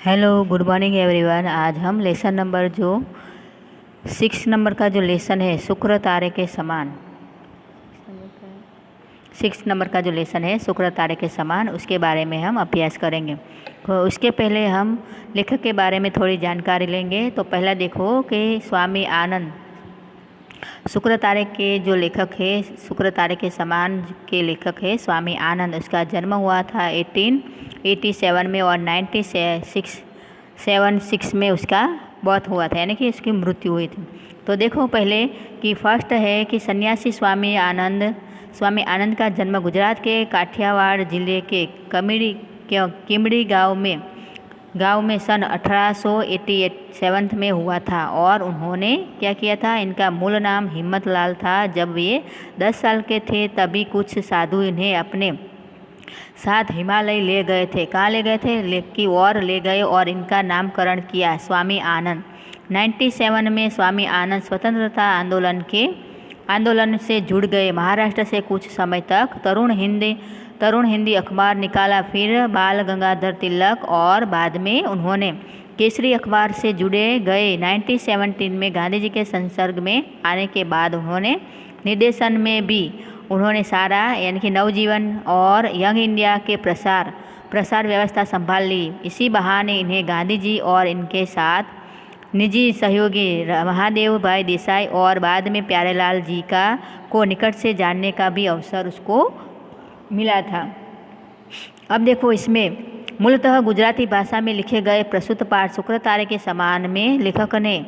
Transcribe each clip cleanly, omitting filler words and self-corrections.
Hello, good morning everyone. आज हम lesson number जो 6 नंबर का जो लेसन है शुक्र तारे के समान, 6 नंबर का जो लेसन है शुक्र तारे के समान, उसके बारे में हम अभ्यास करेंगे। तो उसके पहले हम लेखक के बारे में थोड़ी जानकारी लेंगे। तो पहला देखो कि स्वामी आनंद शुक्र तारे के जो लेखक है, शुक्र तारे के समान के लेखक है स्वामी आनंद। उसका जन्म हुआ था 1887 में और 1976 में उसका बर्थ हुआ था, यानी कि उसकी मृत्यु हुई थी। तो देखो पहले कि फर्स्ट है कि सन्यासी स्वामी आनंद का जन्म गुजरात के काठियावाड़ जिले के किमड़ी गांव में सन 1887 में हुआ था। और उन्होंने क्या किया था, इनका मूल नाम हिम्मत लाल था। जब ये 10 साल के थे तभी कुछ साधु इन्हें अपने साथ हिमालय ले गए थे। कहाँ ले गए थे? लेक की ओर ले गए और इनका नामकरण किया स्वामी आनंद। 97 में स्वामी आनंद स्वतंत्रता आंदोलन से जुड़ गए। महाराष्ट्र से कुछ समय तक तरुण हिंदी अखबार निकाला, फिर बाल गंगाधर तिलक और बाद में उन्होंने केसरी अखबार से जुड़े गए। 1917 में गांधी जी के संसर्ग में आने के बाद उन्होंने निर्देशन में भी उन्होंने सारा यानी कि नवजीवन और यंग इंडिया के प्रसार व्यवस्था संभाल ली। इसी बहाने इन्हें गांधी जी और इनके साथ निजी सहयोगी महादेव भाई देसाई और बाद में प्यारेलाल जी को निकट से जानने का भी अवसर उसको मिला था। अब देखो इसमें मूलतः गुजराती भाषा में लिखे गए प्रस्तुत पाठ शुक्र तारे के समान में लेखक ने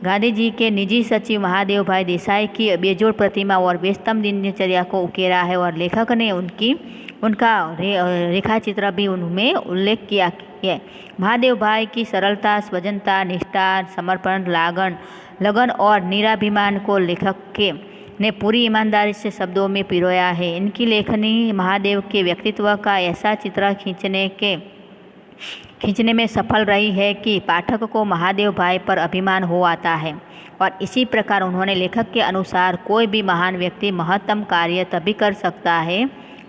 गांधी जी के निजी सचिव महादेव भाई देसाई की बेजोड़ प्रतिमा और व्यस्तम दिनचर्या को उकेरा है। और लेखक ने उनका रेखा चित्र भी उनमें उल्लेख किया है। महादेव भाई की सरलता, स्वजनता, निष्ठा, समर्पण, लगन और निराभिमान को लेखक ने पूरी ईमानदारी से शब्दों में पिरोया है। इनकी लेखनी महादेव के व्यक्तित्व का ऐसा चित्र खींचने में सफल रही है कि पाठक को महादेव भाई पर अभिमान हो आता है। और इसी प्रकार उन्होंने लेखक के अनुसार कोई भी महान व्यक्ति महत्तम कार्य तभी कर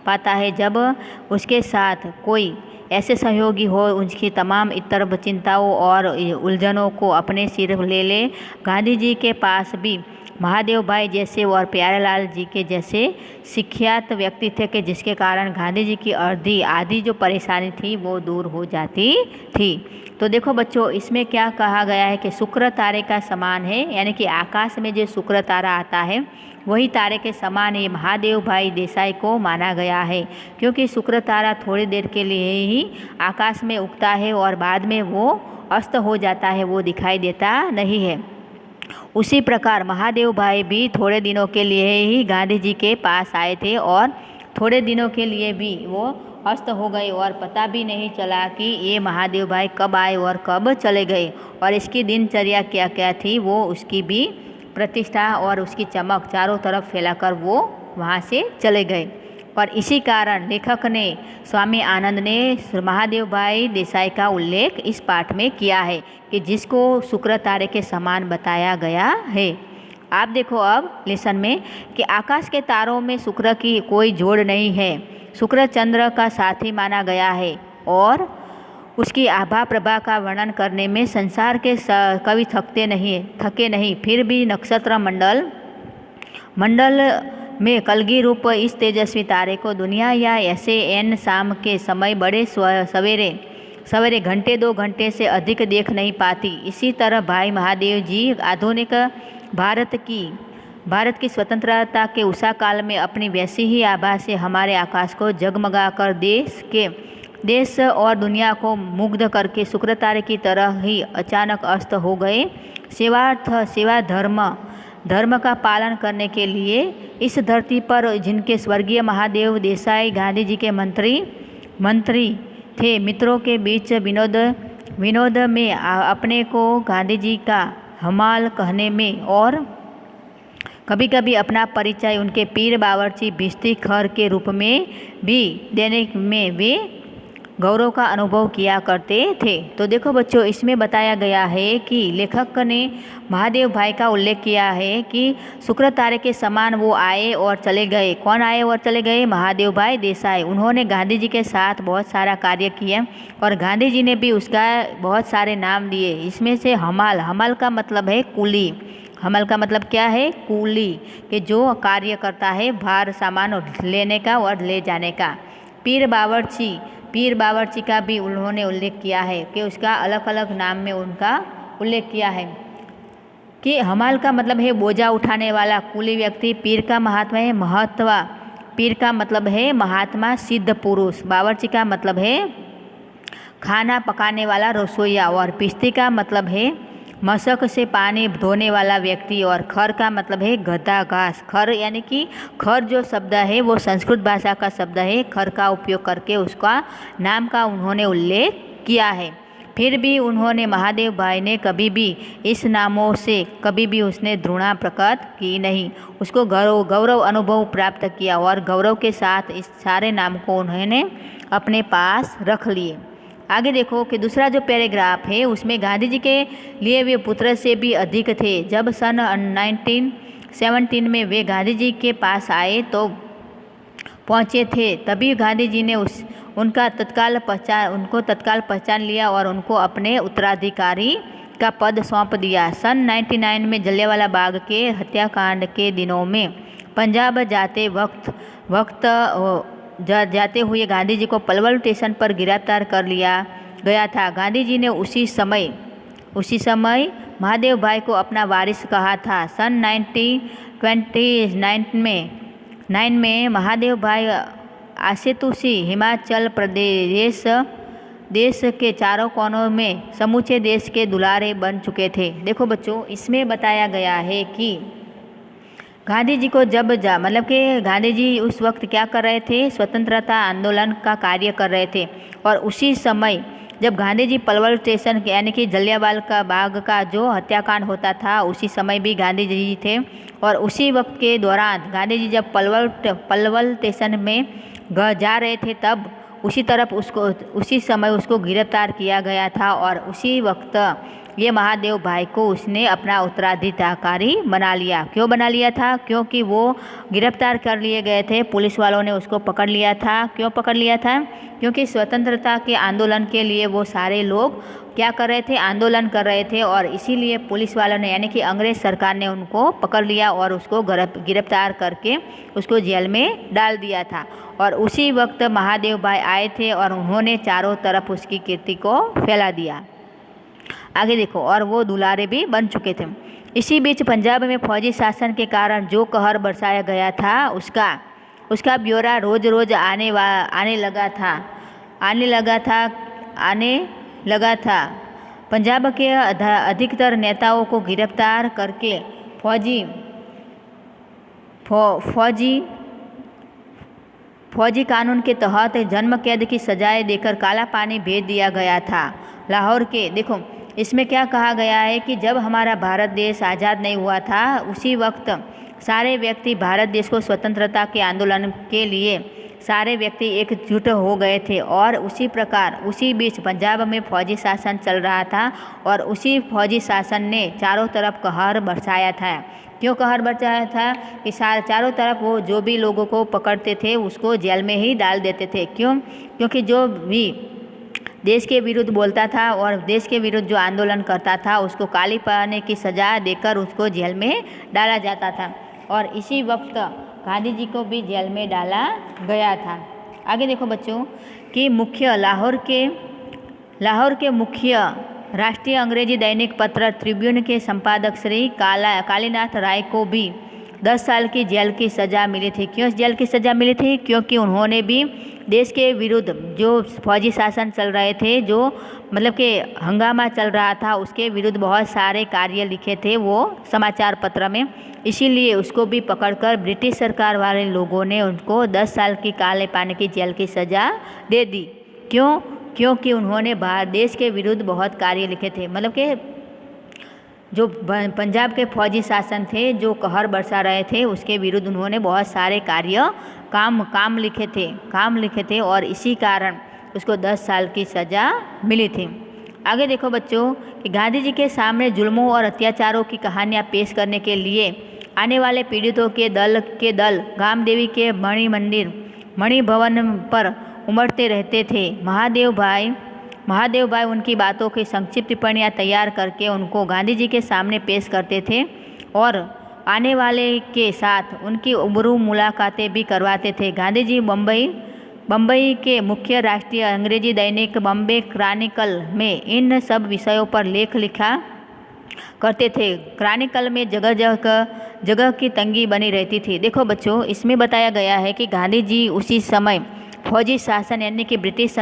पाता है जब उसके साथ कोई ऐसे सहयोगी हो उनकी तमाम इतर चिंताओं और उलझनों को अपने सिर ले। गांधी जी के पास भी महादेव भाई जैसे और प्यारेलाल जी के जैसे सिख्यात व्यक्ति थे कि जिसके कारण गांधी जी की आधी जो परेशानी थी वो दूर हो जाती थी। तो देखो बच्चों, इसमें क्या कहा गया है कि शुक्र तारे का समान है, यानी कि आकाश में जो शुक्र तारा आता है वही तारे के समान ये महादेव भाई देसाई को माना गया है। क्योंकि शुक्र तारा थोड़ी देर के लिए ही आकाश में उगता है और बाद में वो अस्त हो जाता है, वो दिखाई देता नहीं है। उसी प्रकार महादेव भाई भी थोड़े दिनों के लिए ही गांधी जी के पास आए थे और थोड़े दिनों के लिए भी वो अस्त हो गए और पता भी नहीं चला कि ये महादेव भाई कब आए और कब चले गए। और इसकी दिनचर्या क्या क्या थी वो उसकी भी प्रतिष्ठा और उसकी चमक चारों तरफ फैलाकर वो वहाँ से चले गए। और इसी कारण लेखक ने स्वामी आनंद ने महादेव भाई देसाई का उल्लेख इस पाठ में किया है कि जिसको शुक्र तारे के समान बताया गया है। आप देखो अब लेसन में कि आकाश के तारों में शुक्र की कोई जोड़ नहीं है। शुक्र चंद्र का साथी माना गया है और उसकी आभा प्रभा का वर्णन करने में संसार के कवि थके नहीं। फिर भी नक्षत्र मंडल में कलगी रूप इस तेजस्वी तारे को दुनिया या ऐसे एन शाम के समय बड़े सवेरे घंटे 2 घंटे से अधिक देख नहीं पाती। इसी तरह भाई महादेव जी आधुनिक भारत की स्वतंत्रता के उषा काल में अपनी वैसी ही आभा से हमारे आकाश को जगमगाकर देश और दुनिया को मुग्ध करके शुक्र तारे की तरह ही अचानक अस्त हो गए। सेवा धर्म का पालन करने के लिए इस धरती पर जिनके स्वर्गीय महादेव देसाई गांधी जी के मंत्री थे, मित्रों के बीच विनोद में अपने को गांधी जी का हमाल कहने में और कभी कभी अपना परिचय उनके पीर बावर्ची भिश्ती खर के रूप में भी देने में वे गौरव का अनुभव किया करते थे। तो देखो बच्चों, इसमें बताया गया है कि लेखक ने महादेव भाई का उल्लेख किया है कि शुक्र तारे के समान वो आए और चले गए। कौन आए और चले गए? महादेव भाई देसाई। उन्होंने गांधी जी के साथ बहुत सारा कार्य किया और गांधी जी ने भी उसका बहुत सारे नाम दिए। इसमें से हमाल, हमाल का मतलब है कुली। हमाल का मतलब क्या है? कूली, कि जो कार्य करता है भार सामान लेने का और ले जाने का। पीर बावर्ची, पीर बावर्ची का भी उन्होंने उल्लेख किया है कि उसका अलग अलग नाम में उनका उल्लेख किया है कि हमाल का मतलब है बोझा उठाने वाला कुली व्यक्ति। पीर का महात्मा है महत्वा, पीर का मतलब है महात्मा सिद्ध पुरुष। बावर्ची का मतलब है खाना पकाने वाला रसोईया और पिश्ती का मतलब है मशक से पानी धोने वाला व्यक्ति और खर का मतलब है गधा घास। खर यानी कि खर जो शब्द है वो संस्कृत भाषा का शब्द है। खर का उपयोग करके उसका नाम का उन्होंने उल्लेख किया है। फिर भी उन्होंने महादेव भाई ने कभी भी इस नामों से कभी भी उसने घृणा प्रकट की नहीं। उसको गौरव अनुभव प्राप्त किया और गौरव के साथ इस सारे नाम को उन्होंने अपने पास रख लिए। आगे देखो कि दूसरा जो पैराग्राफ है उसमें गांधी जी के लिए वे पुत्र से भी अधिक थे। जब सन 1917 में वे गांधी जी के पास आए तो पहुँचे थे, तभी गांधी जी ने उनको तत्काल पहचान लिया और उनको अपने उत्तराधिकारी का पद सौंप दिया। सन 1999 में जलियांवाला बाग के हत्याकांड के दिनों में पंजाब जाते हुए गांधी जी को पलवल स्टेशन पर गिरफ्तार कर लिया गया था। गांधी जी ने उसी समय महादेव भाई को अपना वारिस कहा था। सन 1929 में महादेव भाई आसेतुसी हिमाचल प्रदेश देश के चारों कोनों में समूचे देश के दुलारे बन चुके थे। देखो बच्चों, इसमें बताया गया है कि गांधी जी को मतलब कि गांधी जी उस वक्त क्या कर रहे थे? स्वतंत्रता आंदोलन का कार्य कर रहे थे। और उसी समय जब गांधी जी पलवल स्टेशन यानी कि जलियांवाला बाग का जो हत्याकांड होता था उसी समय भी गांधी जी थे। और उसी वक्त के दौरान गांधी जी जब पलवल स्टेशन में जा रहे थे तब उसी समय उसको गिरफ्तार किया गया था। और उसी वक्त ये महादेव भाई को उसने अपना उत्तराधिकारी बना लिया। क्यों बना लिया था? क्योंकि वो गिरफ्तार कर लिए गए थे, पुलिस वालों ने उसको पकड़ लिया था। क्यों पकड़ लिया था? क्योंकि स्वतंत्रता के आंदोलन के लिए वो सारे लोग क्या कर रहे थे? आंदोलन कर रहे थे। और इसीलिए पुलिस वालों ने यानी कि अंग्रेज़ सरकार ने उनको पकड़ लिया और उसको गिरफ्तार करके उसको जेल में डाल दिया था। और उसी वक्त महादेव भाई आए थे और उन्होंने चारों तरफ उसकी कीर्ति को फैला दिया। आगे देखो, और वो दुलारे भी बन चुके थे। इसी बीच पंजाब में फौजी शासन के कारण जो कहर बरसाया गया था उसका ब्यौरा रोज रोज आने लगा था। पंजाब के अधिकतर नेताओं को गिरफ्तार करके फौजी कानून के तहत जन्म कैद की सजाएं देकर काला पानी भेज दिया गया था। लाहौर के देखो, इसमें क्या कहा गया है कि जब हमारा भारत देश आज़ाद नहीं हुआ था उसी वक्त सारे व्यक्ति भारत देश को स्वतंत्रता के आंदोलन के लिए सारे व्यक्ति एकजुट हो गए थे। और उसी बीच पंजाब में फौजी शासन चल रहा था और उसी फौजी शासन ने चारों तरफ कहर बरसाया था। क्यों कहर बरसाया था? कि चारों तरफ वो जो भी लोगों को पकड़ते थे उसको जेल में ही डाल देते थे। क्यों? क्योंकि जो भी देश के विरुद्ध बोलता था और देश के विरुद्ध जो आंदोलन करता था उसको काली पानी की सज़ा देकर उसको जेल में डाला जाता था। और इसी वक्त गांधी जी को भी जेल में डाला गया था। आगे देखो बच्चों कि लाहौर के मुख्य राष्ट्रीय अंग्रेजी दैनिक पत्र ट्रिब्यून के संपादक श्री कालीनाथ राय को भी 10 साल की जेल की सज़ा मिली थी। क्यों जेल की सज़ा मिली थी? क्योंकि उन्होंने भी देश के विरुद्ध जो फौजी शासन चल रहे थे, जो मतलब कि हंगामा चल रहा था, उसके विरुद्ध बहुत सारे कार्य लिखे थे वो समाचार पत्र में। इसीलिए उसको भी पकड़कर ब्रिटिश सरकार वाले लोगों ने उनको 10 साल की काले पानी की जेल की सज़ा दे दी। क्यों? क्योंकि उन्होंने देश के विरुद्ध बहुत कार्य लिखे थे। मतलब कि जो पंजाब के फौजी शासन थे जो कहर बरसा रहे थे उसके विरुद्ध उन्होंने बहुत सारे काम लिखे थे और इसी कारण उसको 10 साल की सज़ा मिली थी। आगे देखो बच्चों कि गांधी जी के सामने जुल्मों और अत्याचारों की कहानियाँ पेश करने के लिए आने वाले पीड़ितों के दल गामदेवी के मणि भवन पर उमड़ते रहते थे। महादेव भाई उनकी बातों की संक्षिप्त टिप्पणियाँ तैयार करके उनको गांधी जी के सामने पेश करते थे और आने वाले के साथ उनकी रूबरू मुलाकातें भी करवाते थे। गांधी जी बम्बई के मुख्य राष्ट्रीय अंग्रेजी दैनिक बॉम्बे क्रॉनिकल में इन सब विषयों पर लेख लिखा करते थे। क्रॉनिकल में जगह की तंगी बनी रहती थी। देखो बच्चों, इसमें बताया गया है कि गांधी जी उसी समय फौजी शासन यानी कि ब्रिटिश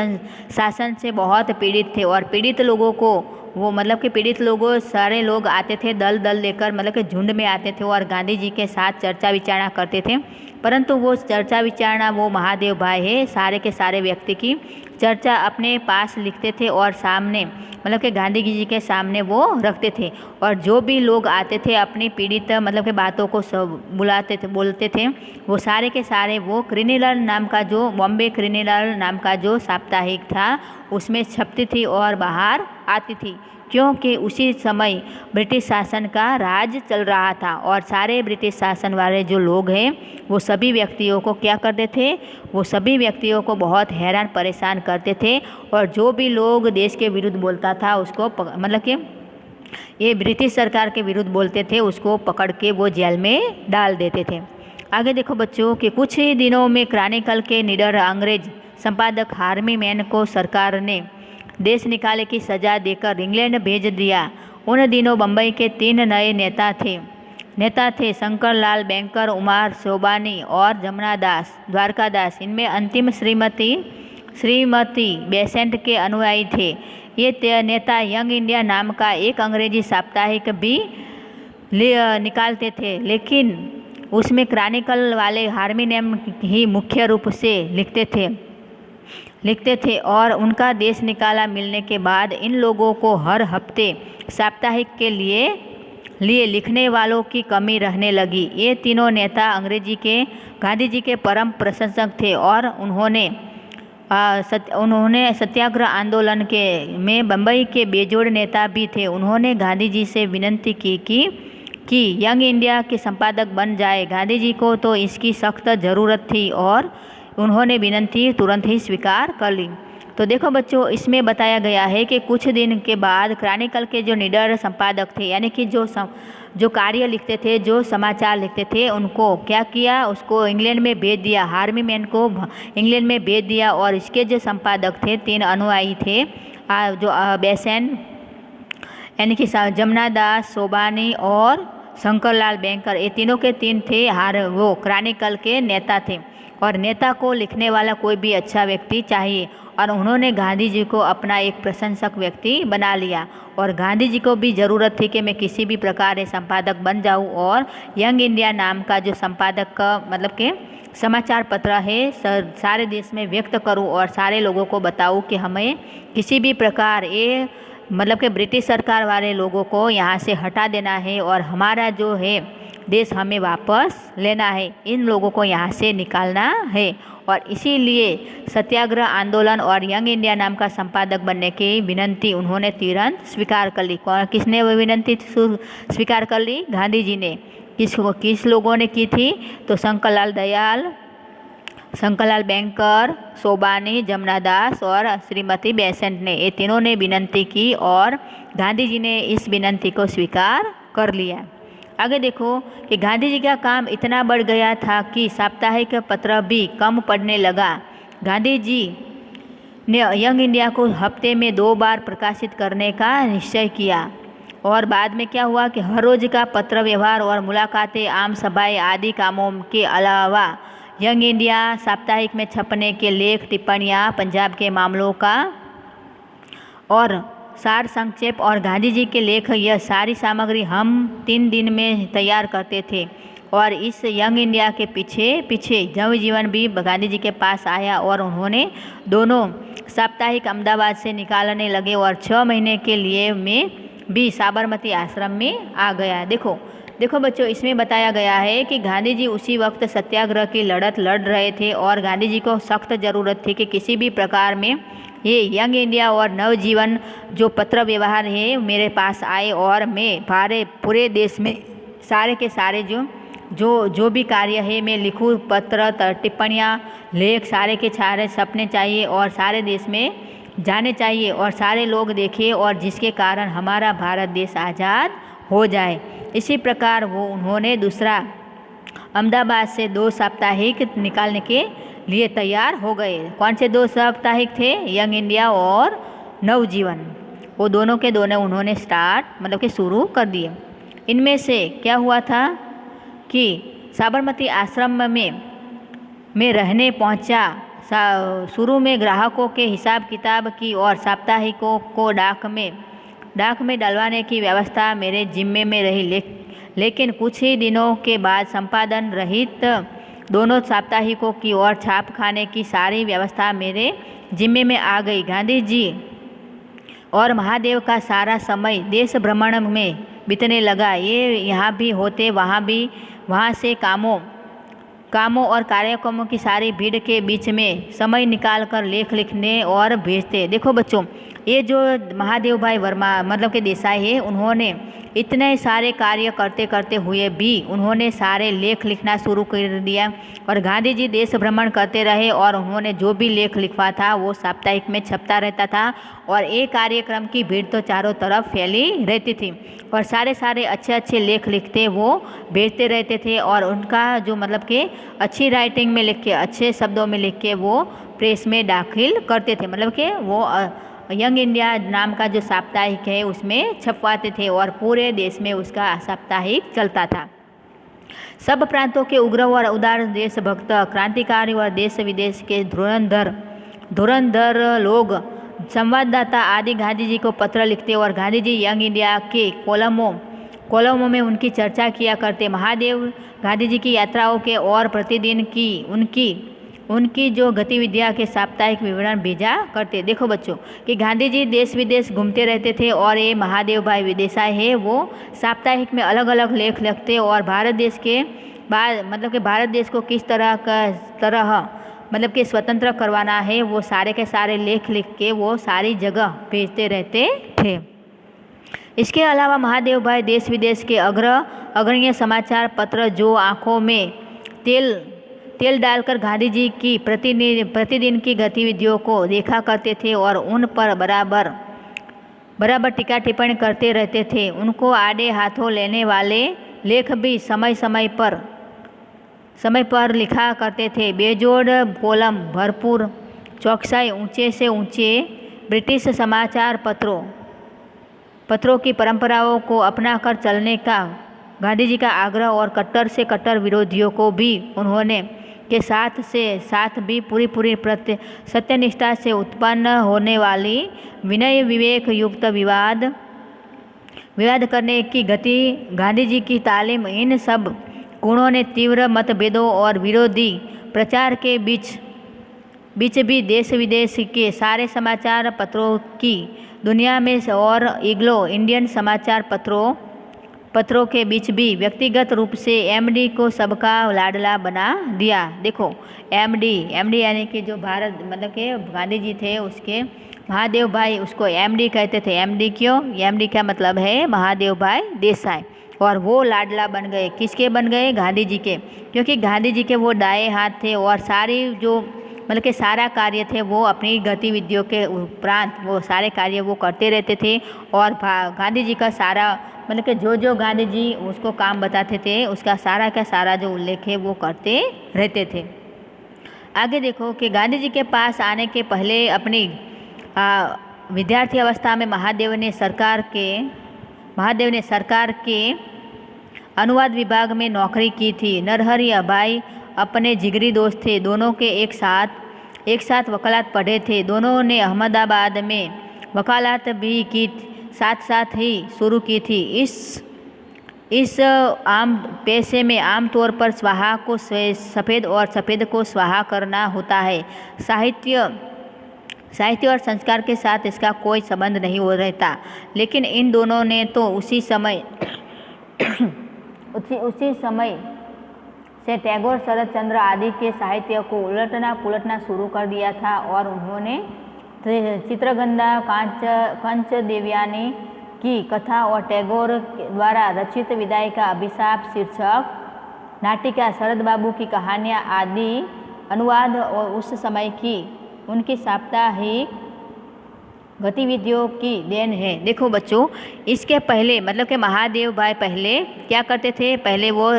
शासन से बहुत पीड़ित थे और पीड़ित लोगों को वो मतलब कि पीड़ित लोगों सारे लोग आते थे दल लेकर, मतलब कि झुंड में आते थे और गांधी जी के साथ चर्चा विचारणा करते थे। परंतु वो चर्चा विचारणा वो महादेव भाई है सारे के सारे व्यक्ति की चर्चा अपने पास लिखते थे और सामने मतलब कि गांधी जी के सामने वो रखते थे और जो भी लोग आते थे अपनी पीड़ित मतलब के बातों को सब बोलते थे वो सारे के सारे वो क्रिमिनल नाम का जो बॉम्बे क्रिमिनल नाम का जो साप्ताहिक था उसमें छपती थी और बाहर आती थी, क्योंकि उसी समय ब्रिटिश शासन का राज चल रहा था और सारे ब्रिटिश शासन वाले जो लोग हैं वो सभी व्यक्तियों को क्या करते थे, वो सभी व्यक्तियों को बहुत हैरान परेशान करते थे और जो भी लोग देश के विरुद्ध बोलता था उसको मतलब कि ये ब्रिटिश सरकार के विरुद्ध बोलते थे उसको पकड़ के वो जेल में डाल देते थे। आगे देखो बच्चों कि कुछ ही दिनों में क्रॉनिकल के निडर अंग्रेज संपादक हार्वी मैन को सरकार ने देश निकाले की सज़ा देकर इंग्लैंड भेज दिया। उन दिनों बम्बई के 3 नए नेता थे शंकरलाल बैंकर, उमार सोबानी और जमुना दास द्वारकादास। इनमें अंतिम श्रीमती बेसेंट के अनुयायी थे। ये नेता यंग इंडिया नाम का एक अंग्रेजी साप्ताहिक भी निकालते थे, लेकिन उसमें क्रॉनिकल वाले हार्वी मैन ही मुख्य रूप से लिखते थे और उनका देश निकाला मिलने के बाद इन लोगों को हर हफ्ते साप्ताहिक के लिए लिखने वालों की कमी रहने लगी। ये तीनों नेता गांधी जी के परम प्रशंसक थे और उन्होंने सत्याग्रह आंदोलन में बम्बई के बेजोड़ नेता भी थे। उन्होंने गांधी जी से विनती की कि यंग इंडिया के संपादक बन जाए। गांधी जी को तो इसकी सख्त ज़रूरत थी और उन्होंने विनती तुरंत ही स्वीकार कर ली। तो देखो बच्चों, इसमें बताया गया है कि कुछ दिन के बाद क्रॉनिकल के जो निडर संपादक थे यानी कि जो कार्य लिखते थे, जो समाचार लिखते थे, उनको क्या किया, उसको इंग्लैंड में भेज दिया। हार्वी मैन को इंग्लैंड में भेज दिया और इसके जो संपादक थे 3 अनुयायी थे जो बेसेंट यानी कि जमुना दास, सोबानी और शंकरलाल बैंकर, ये तीनों के 3 थे। वो क्रॉनिकल के नेता थे और नेता को लिखने वाला कोई भी अच्छा व्यक्ति चाहिए और उन्होंने गांधी जी को अपना एक प्रशंसक व्यक्ति बना लिया और गांधी जी को भी ज़रूरत थी कि मैं किसी भी प्रकार संपादक बन जाऊं और यंग इंडिया नाम का जो संपादक का मतलब कि समाचार पत्र है सारे देश में व्यक्त करूं और सारे लोगों को बताऊं कि हमें किसी भी प्रकार ये मतलब कि ब्रिटिश सरकार वाले लोगों को यहाँ से हटा देना है और हमारा जो है देश हमें वापस लेना है, इन लोगों को यहाँ से निकालना है। और इसीलिए सत्याग्रह आंदोलन और यंग इंडिया नाम का संपादक बनने की विनती उन्होंने तुरंत स्वीकार कर ली। किसने वो विनती स्वीकार कर ली? गांधी जी ने। किस लोगों ने की थी? तो शंकरलाल बैंकर, सोबानी, जमुना दास और श्रीमती बेसेंट ने, ये तीनों ने विनती की और गांधी जी ने इस विनती को स्वीकार कर लिया। आगे देखो कि गांधी जी का काम इतना बढ़ गया था कि साप्ताहिक पत्र भी कम पढ़ने लगा। गांधी जी ने यंग इंडिया को हफ्ते में 2 बार प्रकाशित करने का निश्चय किया और बाद में क्या हुआ कि हर रोज़ का पत्र व्यवहार और मुलाकातें, आम सभाएं आदि कामों के अलावा यंग इंडिया साप्ताहिक में छपने के लेख, टिप्पणियाँ, पंजाब के मामलों का और सार संक्षेप और गांधी जी के लेख, यह सारी सामग्री हम 3 दिन में तैयार करते थे। और इस यंग इंडिया के पीछे नवजीवन भी गांधी जी के पास आया और उन्होंने दोनों साप्ताहिक अहमदाबाद से निकालने लगे और 6 महीने के लिए मैं भी साबरमती आश्रम में आ गया। देखो देखो बच्चों, इसमें बताया गया है कि गांधी जी उसी वक्त सत्याग्रह की लड़त लड़ रहे थे और गांधी जी को सख्त ज़रूरत थी कि किसी भी प्रकार में ये यंग इंडिया और नवजीवन जो पत्र व्यवहार है मेरे पास आए और मैं पूरे देश में सारे के सारे जो भी कार्य है मैं लिखूँ, पत्र टिप्पणियाँ लेख सारे के सारे छपने चाहिए और सारे देश में जाने चाहिए और सारे लोग देखें और जिसके कारण हमारा भारत देश आज़ाद हो जाए। इसी प्रकार उन्होंने दूसरा अहमदाबाद से 2 साप्ताहिक निकालने के लिए तैयार हो गए। कौन से 2 साप्ताहिक थे? यंग इंडिया और नवजीवन। वो दोनों के दोनों उन्होंने मतलब कि शुरू कर दिए। इनमें से क्या हुआ था कि साबरमती आश्रम में रहने पहुंचा। शुरू में ग्राहकों के हिसाब किताब की और साप्ताहिकों को डाक में डलवाने की व्यवस्था मेरे जिम्मे में रही, लेकिन कुछ ही दिनों के बाद संपादन रहित दोनों साप्ताहिकों की और छाप खाने की सारी व्यवस्था मेरे जिम्मे में आ गई। गांधी जी और महादेव का सारा समय देश भ्रमण में बीतने लगा। ये यहाँ भी होते वहाँ से कामों और कार्यक्रमों की सारी भीड़ के बीच में समय निकालकर लेख लिखने और भेजते। देखो बच्चों, ये जो महादेव भाई वर्मा मतलब के देसाई है, उन्होंने इतने सारे कार्य करते करते हुए भी उन्होंने सारे लेख लिखना शुरू कर दिया और गांधी जी देश भ्रमण करते रहे और उन्होंने जो भी लेख लिखवा था वो साप्ताहिक में छपता रहता था और एक कार्यक्रम की भीड़ तो चारों तरफ फैली रहती थी और सारे अच्छे लेख लिखते वो भेजते रहते थे और उनका जो मतलब कि अच्छी राइटिंग में लिख के अच्छे शब्दों में लिख के वो प्रेस में दाखिल करते थे। मतलब कि वो यंग इंडिया नाम का जो साप्ताहिक है उसमें छपवाते थे और पूरे देश में उसका साप्ताहिक चलता था। सब प्रांतों के उग्र और उदार देशभक्त क्रांतिकारी और देश विदेश के धुरंधर लोग, संवाददाता आदि गांधी जी को पत्र लिखते और गांधी जी यंग इंडिया के कॉलमों में उनकी चर्चा किया करते। महादेव गांधी जी की यात्राओं के और प्रतिदिन की उनकी जो गतिविधियां के साप्ताहिक विवरण भेजा करते। देखो बच्चों कि गांधी जी देश विदेश घूमते रहते थे और ये महादेव भाई विदेशाई है वो साप्ताहिक में अलग अलग लेख लिखते और भारत देश को किस तरह मतलब कि स्वतंत्र करवाना है वो सारे के सारे लेख लिख के वो सारी जगह भेजते रहते थे। इसके अलावा महादेव भाई देश विदेश के अग्रणीय समाचार पत्र जो आँखों में तेल डालकर गांधी जी की प्रतिदिन की गतिविधियों को देखा करते थे और उन पर बराबर टीका टिप्पणी करते रहते थे। उनको आड़े हाथों लेने वाले लेख भी समय पर लिखा करते थे। बेजोड़ कॉलम, भरपूर चौकसाई, ऊंचे से ऊंचे ब्रिटिश समाचार पत्रों की परंपराओं को अपनाकर चलने का गांधी जी का आग्रह और कट्टर से कट्टर विरोधियों को भी उन्होंने के साथ भी पूरी सत्यनिष्ठा से उत्पन्न होने वाली विनय विवेक युक्त विवाद करने की गति, गांधी जी की तालीम, इन सब गुणों ने तीव्र मतभेदों और विरोधी प्रचार के बीच भी देश विदेश के सारे समाचार पत्रों की दुनिया में और एंग्लो इंडियन समाचार पत्रों के बीच भी व्यक्तिगत रूप से एमडी को सबका लाडला बना दिया। देखो एमडी यानी कि जो भारत मतलब के गांधी जी थे उसके महादेव भाई उसको एमडी कहते थे। एमडी क्यों? एमडी का मतलब है महादेव भाई देसाई और वो लाडला बन गए। किसके बन गए? गांधी जी के, क्योंकि गांधी जी के वो दाएं हाथ थे और सारी जो मतलब कि सारा कार्य थे वो अपनी गतिविधियों के उपरांत वो सारे कार्य वो करते रहते थे और गांधी जी का सारा मतलब कि जो गांधी जी उसको काम बताते थे उसका सारा का सारा जो उल्लेख है वो करते रहते थे। आगे देखो कि गांधी जी के पास आने के पहले अपनी विद्यार्थी अवस्था में महादेव ने सरकार के अनुवाद विभाग में नौकरी की थी। नरहरि भाई अपने जिगरी दोस्त थे। दोनों के एक साथ वकालत पढ़े थे। दोनों ने अहमदाबाद में वकालत भी की साथ ही शुरू की थी। इस आम पेशे में आमतौर पर स्वाहा को सफ़ेद और सफ़ेद को स्वाहा करना होता है। साहित्य और संस्कार के साथ इसका कोई संबंध नहीं हो रहता, लेकिन इन दोनों ने तो उसी समय उसी समय से टैगोर शरद चंद्र आदि के साहित्य को उलटना पुलटना शुरू कर दिया था और उन्होंने चित्रगंधा कंच देवयानी की कथा और टैगोर द्वारा रचित विदाई का अभिशाप शीर्षक नाटिका, शरद बाबू की कहानियाँ आदि अनुवाद और उस समय की उनकी साप्ताहिक गतिविधियों की देन है। देखो बच्चों, इसके पहले मतलब कि महादेव भाई पहले क्या करते थे, पहले वो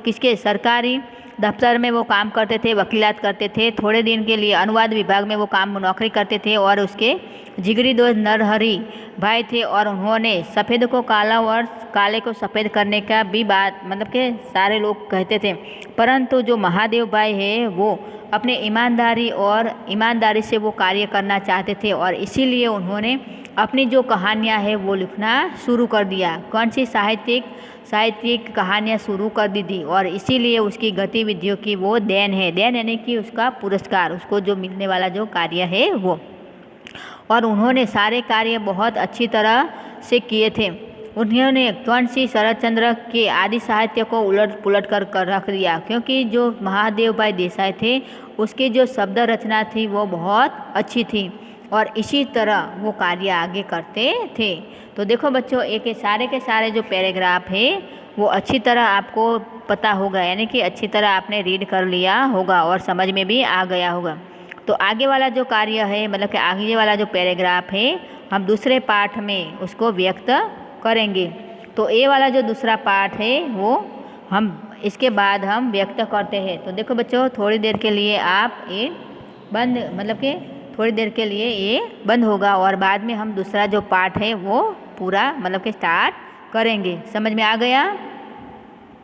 किसके सरकारी दफ्तर में वो काम करते थे, वकीलात करते थे। थोड़े दिन के लिए अनुवाद विभाग में वो काम नौकरी करते थे और उसके जिगरी दोस्त नरहरि भाई थे और उन्होंने सफ़ेद को काला और काले को सफ़ेद करने का भी बात मतलब कि सारे लोग कहते थे। परंतु जो महादेव भाई है वो अपने ईमानदारी से वो कार्य करना चाहते थे और इसीलिए उन्होंने अपनी जो कहानियाँ हैं वो लिखना शुरू कर दिया। कौन सी साहित्यिक कहानियाँ शुरू कर दी थी और इसीलिए उसकी गतिविधियों की वो देन है। देन यानी कि उसका पुरस्कार, उसको जो मिलने वाला जो कार्य है वो। और उन्होंने सारे कार्य बहुत अच्छी तरह से किए थे। उन्होंने कौन सी शरद चंद्र के आदि साहित्य को उलट पुलट कर रख दिया, क्योंकि जो महादेव भाई देसाई थे उसकी जो शब्द रचना थी वो बहुत अच्छी थी और इसी तरह वो कार्य आगे करते थे। तो देखो बच्चों, एक सारे के सारे जो पैराग्राफ है वो अच्छी तरह आपको पता होगा, यानी कि अच्छी तरह आपने रीड कर लिया होगा और समझ में भी आ गया होगा। तो आगे वाला जो कार्य है मतलब कि आगे वाला जो पैराग्राफ है हम दूसरे पाठ में उसको व्यक्त करेंगे। तो ये वाला जो दूसरा पाठ है वो हम इसके बाद हम व्यक्त करते हैं। तो देखो बच्चों, थोड़ी देर के लिए आप ये बंद मतलब कि थोड़ी देर के लिए ये बंद होगा और बाद में हम दूसरा जो पाठ है वो पूरा मतलब कि स्टार्ट करेंगे। समझ में आ गया?